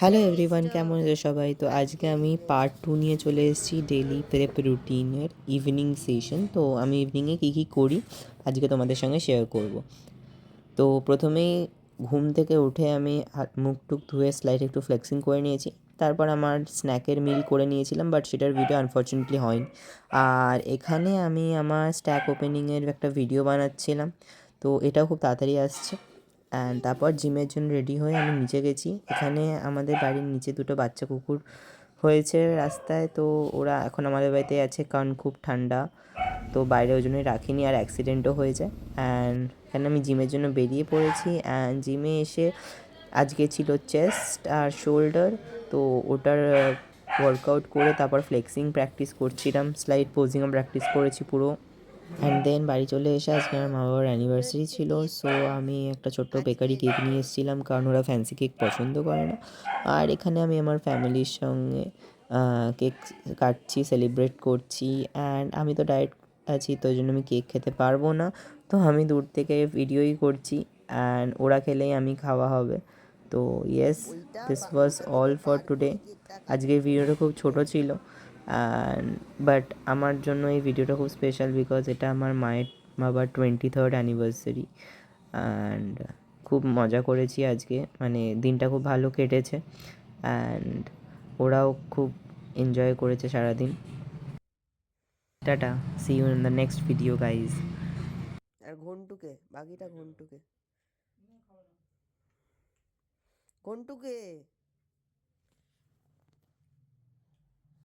Hello everyone, কেমন আছে সবাই? তো আজকে আমি পার্ট 2 নিয়ে চলে এসেছি ডেইলি প্রেপ রুটিনের ইভিনিং সেশন। তো আমি ইভিনিংয়ে কী কী করি আজকে তোমাদের সঙ্গে শেয়ার করব। তো প্রথমেই ঘুম থেকে উঠে আমি হাত মুখ টুক ধুয়ে স্লাইড একটু ফ্লেক্সিং করে নিয়েছি। তারপর আমার স্ন্যাকের মিল করে নিয়েছিলাম, বাট সেটার ভিডিও আনফর্চুনেটলি হয়নি। আর এখানে আমি আমার স্ট্যাক ওপেনিংয়ের একটা ভিডিও বানাচ্ছিলাম, তো এটাও খুব তাড়াতাড়ি আসছে। অ্যান্ড তারপর জিমের জন্য রেডি হয়ে আমি নিচে গেছি। এখানে আমাদের বাড়ির নিচে দুটো বাচ্চা কুকুর হয়েছে রাস্তায়, তো ওরা এখন আমাদের বাড়িতে আছে কারণ খুব ঠান্ডা, তো বাইরে ওই জন্যই রাখিনি, আর অ্যাক্সিডেন্টও হয়ে যায়। অ্যান্ড এখানে আমি জিমের জন্য বেরিয়ে পড়েছি। অ্যান্ড জিমে এসে আজকে ছিল চেস্ট আর শোল্ডার, তো ওটার ওয়ার্কআউট করে তারপর ফ্লেক্সিং প্র্যাকটিস করছিলাম, স্লাইড পোজিংও প্র্যাকটিস করেছি পুরো। অ্যান্ড দেন বাড়ি চলে এসে আজকে আমার মা বাবার অ্যানিভার্সারি ছিল, সো আমি একটা ছোট্ট বেকারি কেক নিয়ে এসেছিলাম কারণ ওরা ফ্যান্সি কেক পছন্দ করে না। আর এখানে আমি আমার ফ্যামিলির সঙ্গে কেক কাটছি, সেলিব্রেট করছি। অ্যান্ড আমি তো ডায়েট আছি, তো ওই জন্য আমি কেক খেতে পারবো না, তো আমি দূর থেকে ভিডিওই করছি। অ্যান্ড ওরা খেলেই আমি খাওয়া হবে। তো yes, this was all for today. আজকের ভিডিওটা খুব ছোট ছিল, অ্যান্ড বাট আমার জন্য এই ভিডিওটা খুব স্পেশাল বিকজ এটা আমার মায়ের বাবার 23rd অ্যানিভার্সারি। অ্যান্ড খুব মজা করেছি আজকে, মানে দিনটা খুব ভালো কেটেছে, অ্যান্ড ওরাও খুব এনজয় করেছে সারাদিন। Tata, see you in the next video guys. আর ঘন্টুকে বাকিটা ঘন্টুকে